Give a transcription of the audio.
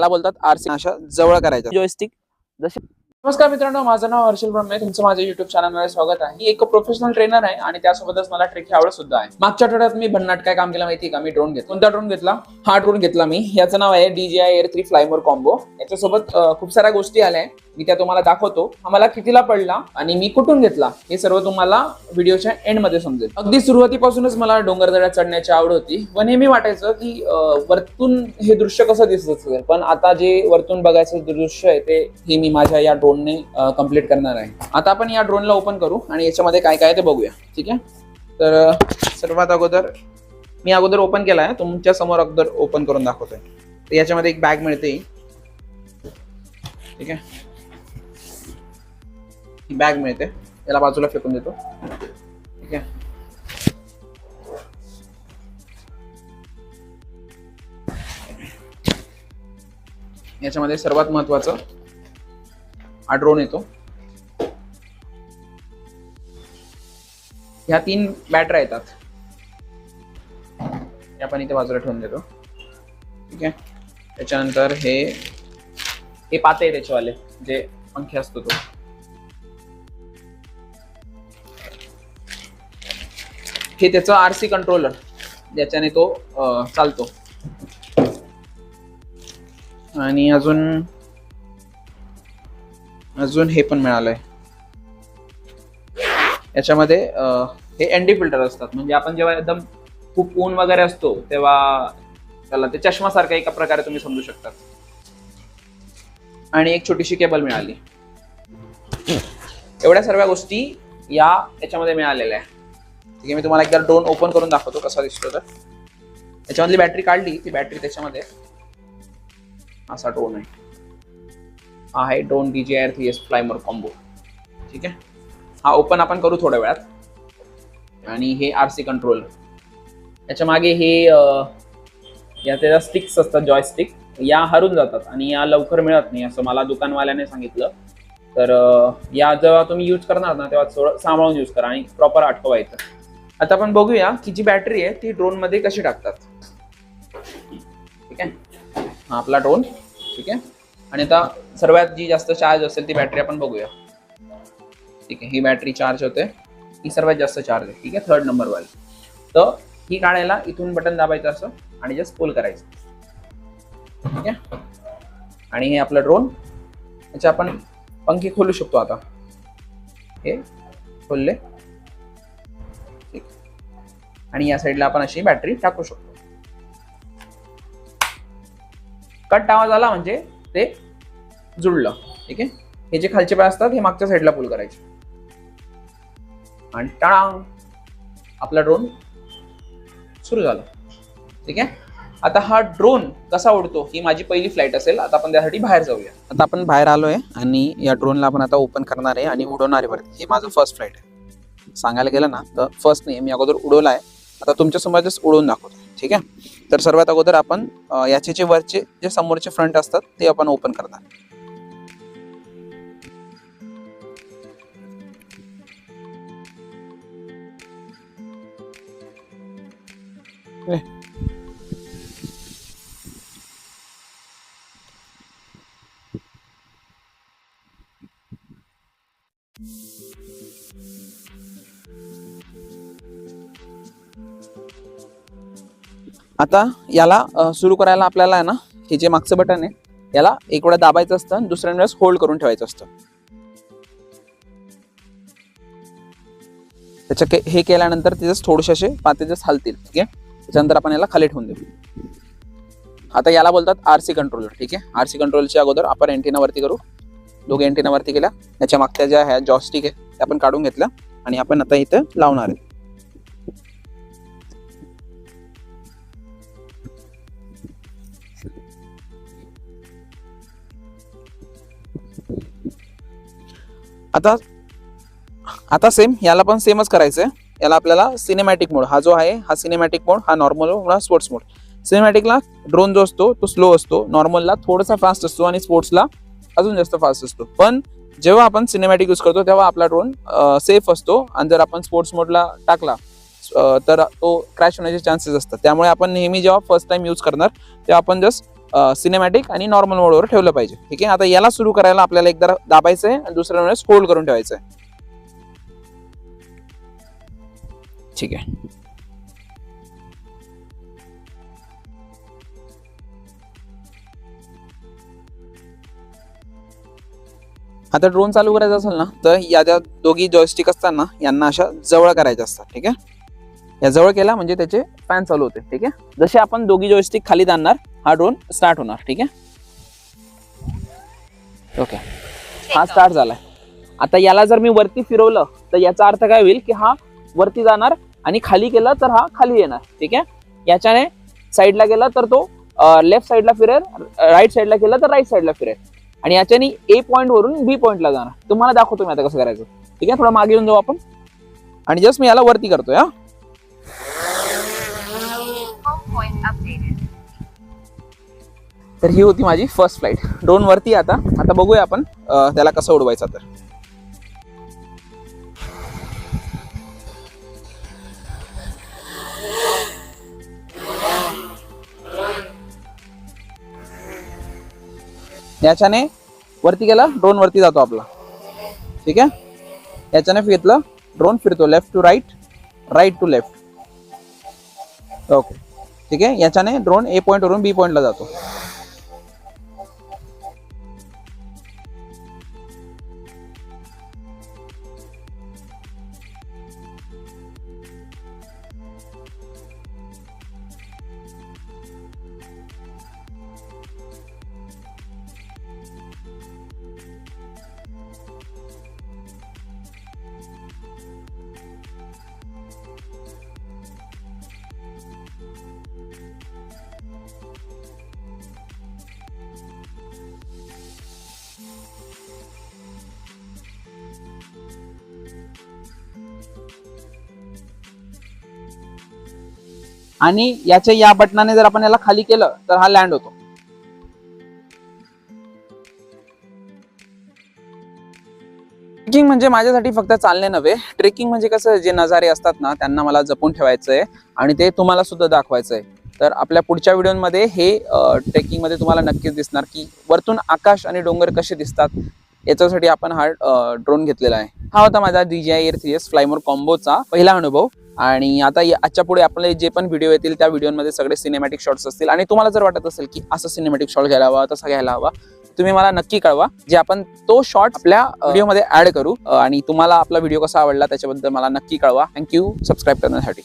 त्याला बोलतात आरसी. अशा जवळ करायचं जॉयस्टिक जसे. नमस्कार मित्रांनो, माझं नाव हर्षल ब्रह्मे. तुमचं माझ्या युट्यूब चॅनलमध्ये स्वागत आहे. मी एक प्रोफेशनल ट्रेनर आहे आणि त्यासोबतच मला ट्रेकची आवड सुद्धा आहे. मागच्या आठवड्यात मी भन्नाट काय काम केलं माहिती का? मी ड्रोन घेतला. कोणता ड्रोन घेतला? हा ड्रोन घेतला मी. याचं नाव आहे DJI Air 3 फ्लायमोर कॉम्बो. याच्यासोबत खूप साऱ्या गोष्टी आल्या, मी त्या तुम्हाला दाखवतो. हा मला कितीला पडला आणि मी कुठून घेतला हे सर्व तुम्हाला व्हिडिओच्या एंड मध्ये समजेल. अगदी सुरुवातीपासूनच मला डोंगरदऱ्यात चढण्याची आवड होती व नेहमी वाटायचं की वरतून हे दृश्य कसं दिसत असेल, पण आता जे वरतून बघायचं दृश्य आहे ते हे मी माझ्या या ड्रोनने कम्प्लीट करणार आहे. आता आपण या ड्रोनला ओपन करू आणि याच्यामध्ये काय काय ते बघूया. ठीक आहे, तर सर्वात अगोदर मी ओपन केला आहे, तुमच्या समोर अगोदर ओपन करून दाखवतोय. तर याच्यामध्ये एक बॅग मिळते. ठीक आहे, ही बॅग मिळते, याला बाजूला फेकून देतो. ठीक आहे, याच्यामध्ये सर्वात महत्वाचं हा ड्रोन येतो. ह्या 3 बॅटऱ्या येतात, आपण इथे बाजूला ठेवून देतो. ठीक आहे, त्याच्यानंतर हे पाते आहे त्याच्यावाले, जे पंखे असतो तो. हे त्याचं RC कंट्रोलर, ज्याच्याने तो चालतो. आणि अजून हे पण मिळालंय. याच्यामध्ये हे ND फिल्टर असतात, म्हणजे आपण जेव्हा एकदम खूप ऊन वगैरे असतो तेव्हा त्याला ते चष्मा सारखा एका प्रकारे तुम्ही समजू शकता. आणि एक छोटीशी केबल मिळाली. एवढ्या सर्व गोष्टी याच्यामध्ये मिळालेल्या आहे. ठीक आहे, मी तुम्हाला एकदा ड्रोन ओपन करून दाखवतो कसा दिसतो. तर याच्यामधली बॅटरी काढली, ती बॅटरी त्याच्यामध्ये असा ड्रोन आहे. हा आहे ड्रोन DJI Air 3 फ्लायमोर कॉम्बो. ठीक आहे, हा ओपन आपण करू थोड्या वेळात. आणि हे RC कंट्रोलर, याच्या मागे हे या त्याच्या स्टिक्स असतात, जॉयस्टिक. या हरून जातात आणि या लवकर मिळत नाही असं मला दुकानवाल्याने सांगितलं. तर या जेव्हा तुम्ही यूज करणार ना तेव्हा थोडं सांभाळून यूज करा आणि प्रॉपर अटकवायचं. आता आपण बघूया की जी बॅटरी आहे ती ड्रोन मध्ये कशी टाकतात. ठीक आहे, हा आपला ड्रोन. ठीक आहे, आणि आता सर्वात जी जास्त चार्ज असेल ती बॅटरी आपण बघूया. ठीक आहे, ही बॅटरी चार्ज होते, ही सर्वात जास्त चार्ज आहे. ठीक आहे, 3rd नंबर वाली. तर ही काढायला इथून बटन दाबायचं असं आणि जस्ट पुल करायचं. ठीक आहे, आणि हे आपलं ड्रोन. याचे आपण पंखे खोलू शकतो. आता हे खोलले. ठीक, आणि या साईडला आपण अशी बॅटरी टाकू शकतो. कट आवाज आला म्हणजे ते जुळलं. ठीक आहे, हे जे खालचे पाय असतात हे मागच्या साईडला पुल करायचे आणि टाळांग, आपला ड्रोन सुरू झाला. ठीक आहे, आता हा ड्रोन कसा उडतो ही माझी पहिली फ्लाईट असेल. आता आपण त्यासाठी बाहेर जाऊया. आता आपण बाहेर आलोय आणि या ड्रोनला आपण आता ओपन करणार आहे आणि उडवणार आहे वरती. ही माझं फर्स्ट फ्लाईट आहे. सांगायला गेलं ना तर फर्स्ट नाही, मी अगोदर उडवला आहे. आता तुमच्या समोर जस्ट उडवून दाखवतो. ठीक आहे, तर सर्वात अगोदर आपण याचे जे वरचे जे समोरचे फ्रंट असतात ते आपण ओपन करणार. आता याला सुरू करायला आपल्याला आहे ना, हे जे मागचं बटन आहे याला एक वेळा दाबायचं असतं आणि दुसऱ्या वेळेस होल्ड करून ठेवायचं असतं. त्याच्या हे केल्यानंतर ते जस्ट थोडेसे असे पाते जस्ट हलतील. ठीक आहे, त्याच्यानंतर आपण याला खाली ठेवून देऊ. आता याला बोलतात RC कंट्रोलर. ठीक आहे, RC कंट्रोलच्या अगोदर आपण एंटीना वरती करू. 2 एंटीना वरती केल्या. याच्या मागच्या ज्या ह्या जॉयस्टिक आहे त्या आपण काढून घेतल्या आणि आपण आता इथे लावणार आहे. आता सेम याला पण सेमच करायचंय. याला आपल्याला सिनेमॅटिक मोड, हा जो आहे हा सिनेमॅटिक मोड, हा नॉर्मल मोड, हा स्पोर्ट्स मोड. सिनेमॅटिकला ड्रोन जो असतो तो स्लो असतो, नॉर्मलला थोडासा फास्ट असतो आणि स्पोर्ट्सला अजून जास्त फास्ट असतो. पण जेव्हा आपण सिनेमॅटिक यूज करतो तेव्हा आपला ड्रोन सेफ असतो आणि जर आपण स्पोर्ट्स मोडला टाकला तर तो क्रॅश होण्याचे चान्सेस असतात. त्यामुळे आपण नेहमी जेव्हा फर्स्ट टाइम यूज करणार तेव्हा आपण जस्ट सिनेमॅटिक आणि नॉर्मल मोडवर ठेवलं पाहिजे. ठीक आहे. आता याला सुरू करायला आपल्याला एकदा दाबायचं आहे आणि दुसऱ्या वेळेस होल्ड करून ठेवायचं आहे. ठीक आहे. आता ड्रोन चालू करायचा असेल ना तर या ज्या दोघी जॉयस्टिक असतात ना यांना अशा जवळ करायच्या असतात. ठीक आहे. या जवळ केला म्हणजे त्याचे फॅन चालू होते. ठीक आहे. जसे आपण दोघी जॉयस्टिक खाली आणणार हा ड्रोन स्टार्ट होणार. ठीक आहे. ओके, हा स्टार्ट झालाय. आता याला जर मी वरती फिरवलं तर याचा अर्थ काय होईल की हा वरती जाणार आणि खाली केला तर हा खाली येणार. ठीक आहे. याच्याने साईडला गेला तर तो लेफ्ट साईडला फिरेल, राईट साईडला केला तर राईट साईडला फिरेल आणि याच्याने ए पॉइंट वरून बी पॉइंटला जाणार. तुम्हाला दाखवतो मी आता कसं करायचं. ठीक आहे. थोडा मागे येऊन जाऊ आपण आणि जस्ट मी याला वरती करतोय. हा तर ही होती माझी फर्स्ट फ्लाईट ड्रोन वरती. आता बघूया आपण त्याला कसं उडवायचं. तर याच्याने वरती गेला ड्रोन वरती जातो आपला. ठीक आहे. याच्याने घेतलं ड्रोन फिरतो left to right, right to left. Okay. ठीक आहे. याच्याने ड्रोन ए पॉइंट वरून बी पॉइंटला जातो. आणि याच्या या बटनाने जर आपण याला खाली केलं तर हा लँड होतो. ट्रेकिंग म्हणजे माझ्यासाठी फक्त चालणे नव्हे, ट्रेकिंग म्हणजे कसं जे नजारे असतात ना त्यांना मला जपून ठेवायचंय आणि ते तुम्हाला सुद्धा दाखवायचंय. तर आपल्या पुढच्या व्हिडिओमध्ये हे ट्रेकिंग मध्ये तुम्हाला नक्कीच दिसणार की वरतून आकाश आणि डोंगर कसे दिसतात. याच्यासाठी आपण हा ड्रोन घेतलेला आहे. हा होता माझा DJI Air 3s फ्लायमोर कॉम्बोचा पहिला अनुभव. आणि आता आजच्या पुढे आपले जे पण व्हिडिओ येतील त्या व्हिडिओमध्ये सगळे सिनेमॅटिक शॉट्स असतील. आणि तुम्हाला जर वाटत असेल की असं सिनेमॅटिक शॉट घ्यायला हवा, तसा घ्यायला हवा, तुम्ही मला नक्की कळवा, जे आपण तो शॉट आपल्या व्हिडिओमध्ये ऍड करू. आणि तुम्हाला आपला व्हिडिओ कसा आवडला त्याच्याबद्दल मला नक्की कळवा. थँक्यू सबस्क्राईब करण्यासाठी.